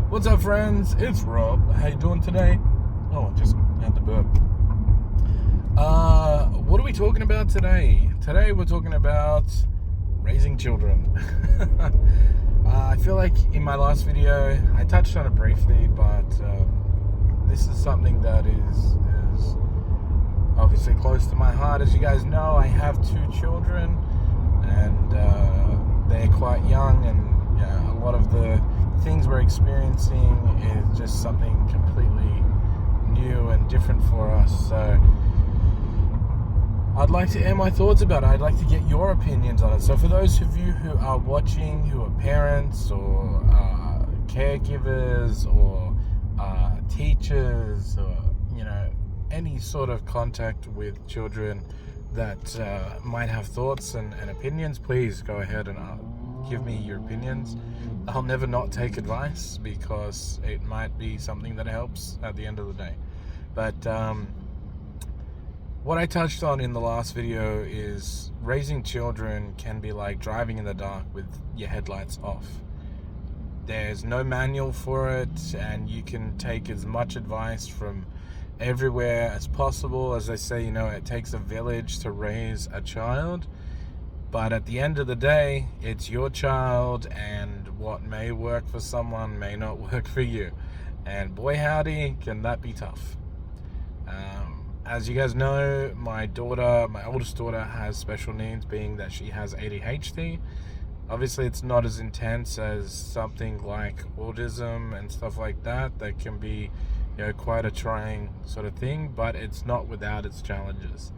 What's up, friends? It's Rob. How you doing today? Oh, just had the burp. What are we talking about today? Today we're talking about raising children. I feel like in my last video I touched on it briefly, but this is something that is obviously close to my heart. As you guys know, I have 2 children, and they're quite young, and a lot of the things we're experiencing is just something completely new and different for us. So I'd like to air my thoughts about it. I'd like to get your opinions on it. So for those of you who are watching, who are parents or caregivers or teachers, or any sort of contact with children that might have thoughts and opinions, please go ahead and give me your opinions. I'll never not take advice, because it might be something that helps at the end of the day. But what I touched on in the last video is raising children can be like driving in the dark with your headlights off. There's no manual for it, and you can take as much advice from everywhere as possible. As they say, it takes a village to raise a child. But at the end of the day, it's your child, and what may work for someone may not work for you. And boy howdy, can that be tough. As you guys know, my oldest daughter has special needs, being that she has ADHD. Obviously, it's not as intense as something like autism and stuff like that. That can be, quite a trying sort of thing, but it's not without its challenges.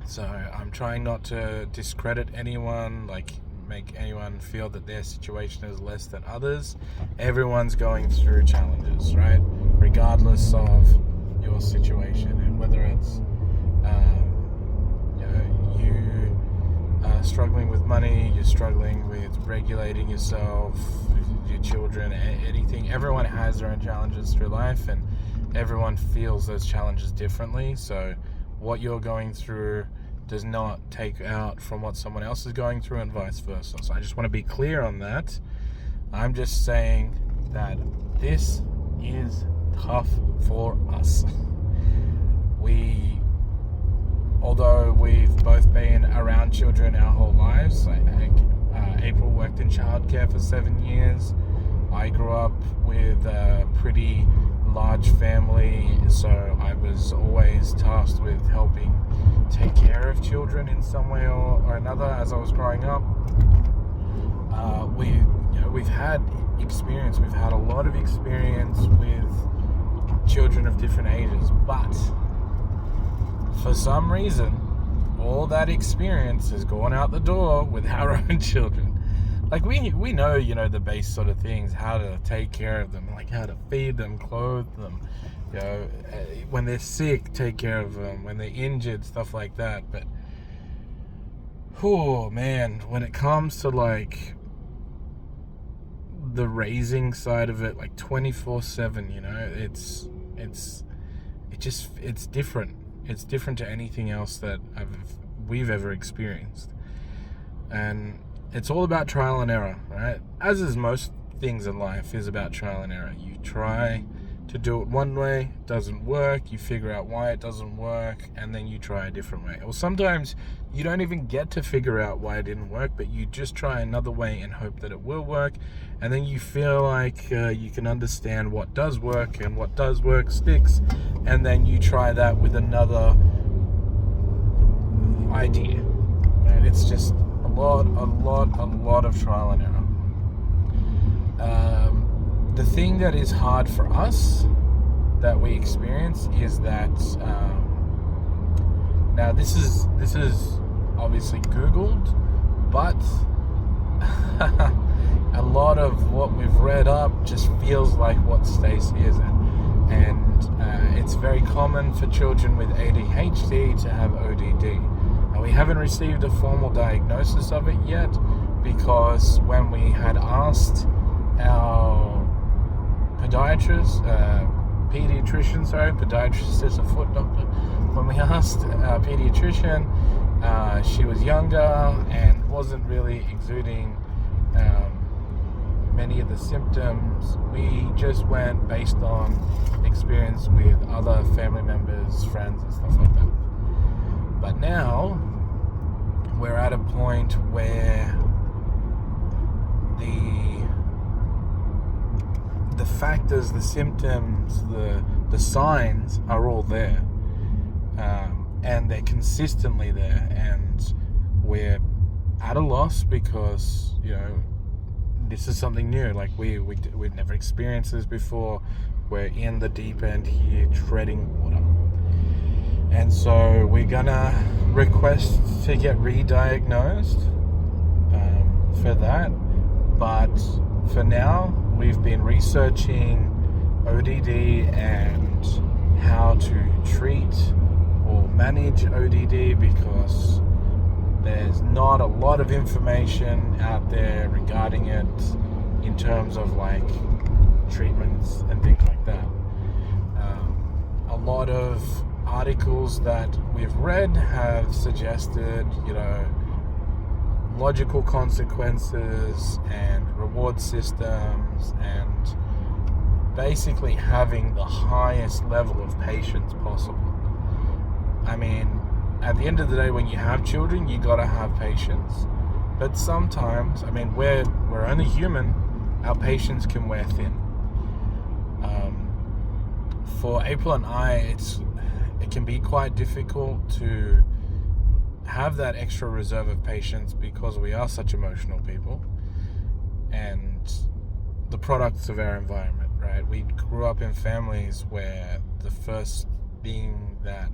So I'm trying not to discredit anyone, make anyone feel that their situation is less than others. Everyone's going through challenges, right? Regardless of your situation, and whether it's you are struggling with money, you're struggling with regulating yourself, your children, anything. Everyone has their own challenges through life, and everyone feels those challenges differently. So what you're going through does not take out from what someone else is going through, and vice versa. So I just want to be clear on that. I'm just saying that this is tough for us. Although we've both been around children our whole lives, April worked in childcare for 7 years. I grew up with a pretty large family, so I was always tasked with helping take care of children in some way or another as I was growing up. We've had experience. We've had a lot of experience with children of different ages, but for some reason, all that experience has gone out the door with our own children. We know, the base sort of things, how to take care of them, like how to feed them, clothe them, when they're sick, take care of them, when they're injured, stuff like that. But, oh man, when it comes to the raising side of it, 24/7, it's different. It's different to anything else that we've ever experienced. And it's all about trial and error, right? As is most things in life, is about trial and error. You try to do it one way, it doesn't work, you figure out why it doesn't work, and then you try a different way. Or sometimes you don't even get to figure out why it didn't work, but you just try another way and hope that it will work, and then you feel like you can understand what does work, and what does work sticks, and then you try that with another idea. And it's just a lot of trial and error. The thing that is hard for us that we experience is that now this is obviously Googled, but a lot of what we've read up just feels like what Stacey is in, and it's very common for children with ADHD to have ODD. Now, we haven't received a formal diagnosis of it yet, because when we had asked our podiatrist is a foot doctor. When we asked our pediatrician, she was younger and wasn't really exuding many of the symptoms. We just went based on experience with other family members, friends, and stuff like that. But now we're at a point where the factors, the symptoms, the signs are all there, and they're consistently there, and we're at a loss because, you know, this is something new. Like we've never experienced this before. We're in the deep end here, treading water, and so we're gonna request to get re-diagnosed for that. But for now, we've been researching ODD and how to treat or manage ODD because there's not a lot of information out there regarding it in terms of like treatments and things like that. A lot of articles that we've read have suggested, you know, logical consequences and reward systems and basically having the highest level of patience possible. I mean, at the end of the day, when you have children, you gotta have patience. But sometimes, I mean, we're only human. Our patience can wear thin. For April and I, it can be quite difficult to have that extra reserve of patience because we are such emotional people and the products of our environment, right? We grew up in families where the first thing that,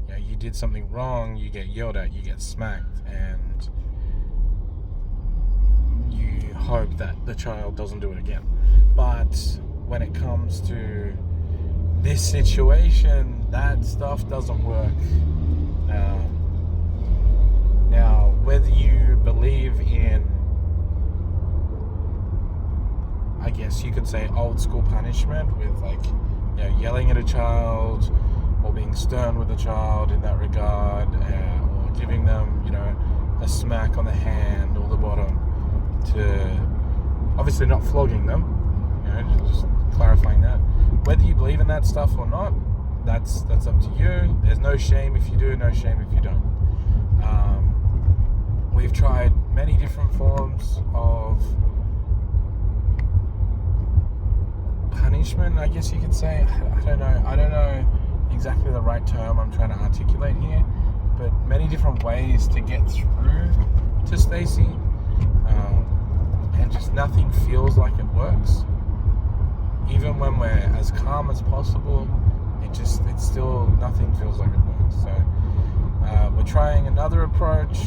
you know, you did something wrong, you get yelled at, you get smacked, and you hope that the child doesn't do it again. But when it comes to this situation, that stuff doesn't work. Now, whether you believe in, I guess you could say, old school punishment with, like, you know, yelling at a child or being stern with a child in that regard, or giving them, you know, a smack on the hand or the bottom, to obviously not flogging them, you know, just clarifying that. Whether you believe in that stuff or not, that's up to you. There's no shame if you do, no shame if you don't. We've tried many different forms of punishment, I guess you could say. I don't know exactly the right term I'm trying to articulate here, but many different ways to get through to Stacey, and just nothing feels like it works. Even when we're as calm as possible, it's still, nothing feels like it works. So we're trying another approach,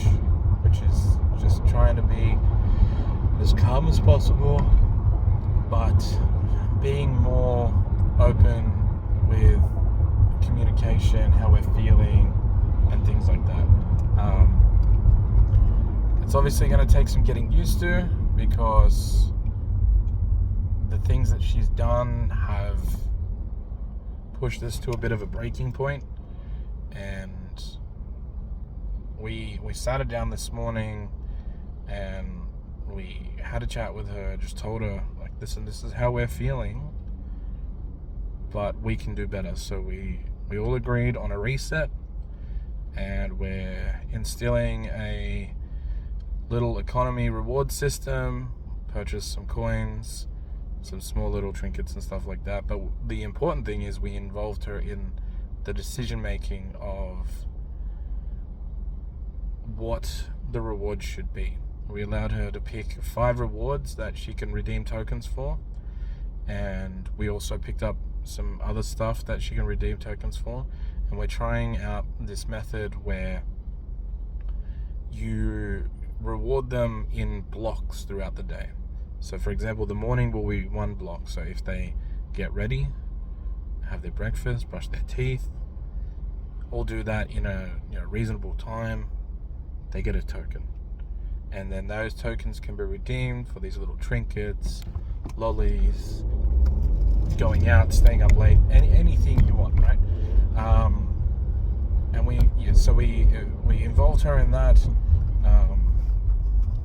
which is just trying to be as calm as possible, but being more open with communication, how we're feeling, and things like that. It's obviously going to take some getting used to, because the things that she's done have pushed us to a bit of a breaking point, and we sat her down this morning and we had a chat with her, just told her, like, this is how we're feeling, but we can do better. So we all agreed on a reset, and we're instilling a little economy reward system, purchased some coins, some small little trinkets and stuff like that. But the important thing is we involved her in the decision making of what the reward should be. We allowed her to pick 5 rewards that she can redeem tokens for, and we also picked up some other stuff that she can redeem tokens for. And we're trying out this method where you reward them in blocks throughout the day. So for example, the morning will be one block. So if they get ready, have their breakfast, brush their teeth, all do that in a reasonable time, they get a token. And then those tokens can be redeemed for these little trinkets, lollies, going out, staying up late, anything you want, right? And we involved her in that.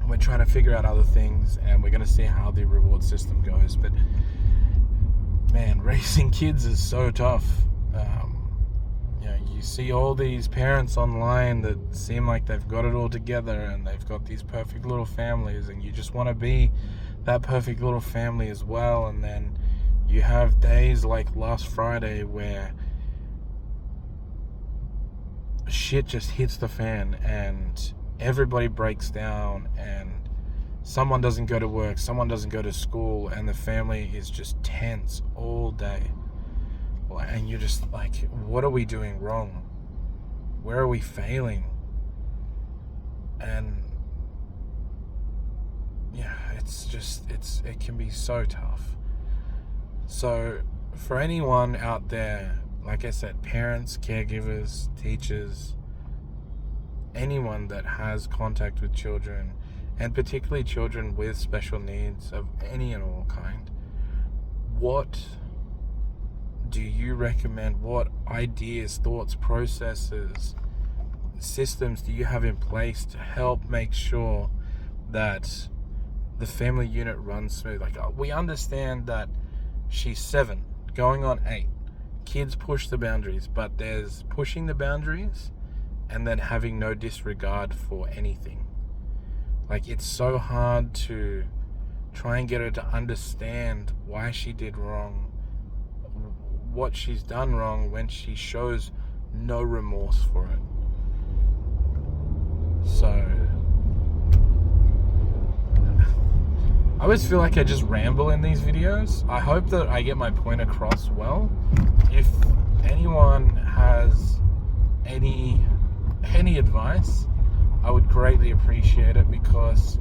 We're trying to figure out other things, and we're going to see how the reward system goes. But man, raising kids is so tough. You see all these parents online that seem like they've got it all together and they've got these perfect little families, and you just want to be that perfect little family as well. And then you have days like last Friday where shit just hits the fan and everybody breaks down, and someone doesn't go to work, someone doesn't go to school, and the family is just tense all day. And you're just like, what are we doing wrong? Where are we failing? And yeah, it can be so tough. So for anyone out there, like I said, parents, caregivers, teachers, anyone that has contact with children, and particularly children with special needs of any and all kind, what do you recommend? What ideas, thoughts, processes, systems do you have in place to help make sure that the family unit runs smooth? Like, we understand that she's 7, going on 8. Kids push the boundaries, but there's pushing the boundaries and then having no disregard for anything. Like, it's so hard to try and get her to understand why she did wrong, what she's done wrong, when she shows no remorse for it. So I always feel like I just ramble in these videos. I hope that I get my point across well. If anyone has any advice, I would greatly appreciate it, because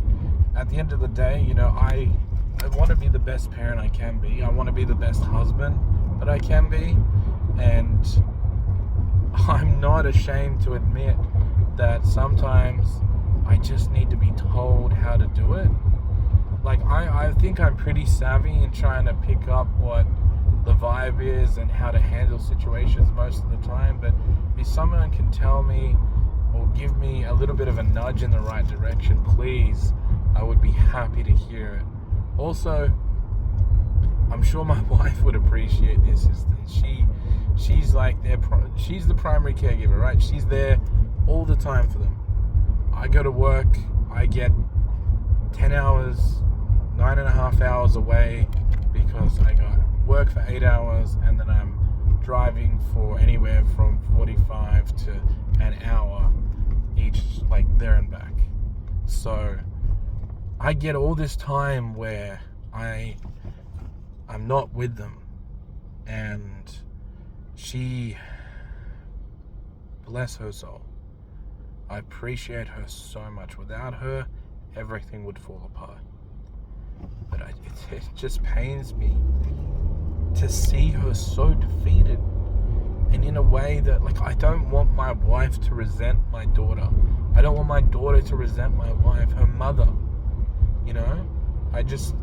at the end of the day, I want to be the best parent I can be. I want to be the best husband that I can be, and I'm not ashamed to admit that sometimes I just need to be told how to do it. Like, I think I'm pretty savvy in trying to pick up what the vibe is and how to handle situations most of the time, but if someone can tell me or give me a little bit of a nudge in the right direction, please, I would be happy to hear it. Also, I'm sure my wife would appreciate this. She's like she's the primary caregiver, right? She's there all the time for them. I go to work, I get 10 hours, 9.5 hours away because I got work for 8 hours, and then I'm driving for anywhere from 45 to an hour each, like there and back. So I get all this time where I'm not with them, and she, bless her soul, I appreciate her so much. Without her, everything would fall apart. But it just pains me to see her so defeated, and in a way that, like, I don't want my wife to resent my daughter. I don't want my daughter to resent my wife, her mother. I just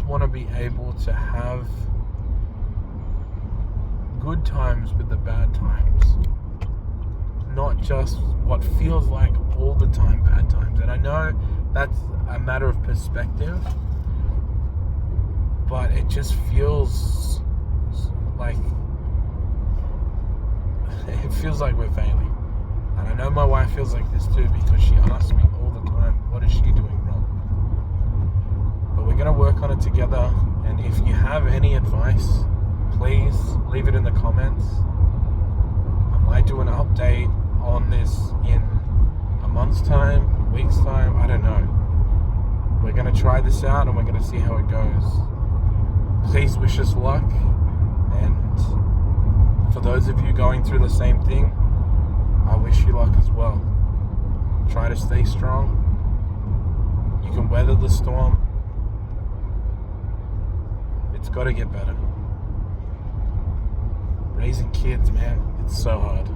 want to be able to have good times with the bad times, not just what feels like all the time bad times. And I know that's a matter of perspective, but it just feels like we're failing. And I know my wife feels like this too, because she asks me all the time, what is she doing wrong? But we're going to work on it together. And if you have any advice, please leave it in the comments. I might do an update on this in a month's time, a week's time, I don't know. We're going to try this out and we're going to see how it goes. Please wish us luck. And for those of you going through the same thing, I wish you luck as well. Try to stay strong. You can weather the storm. It's got to get better. Raising kids, man, it's so hard.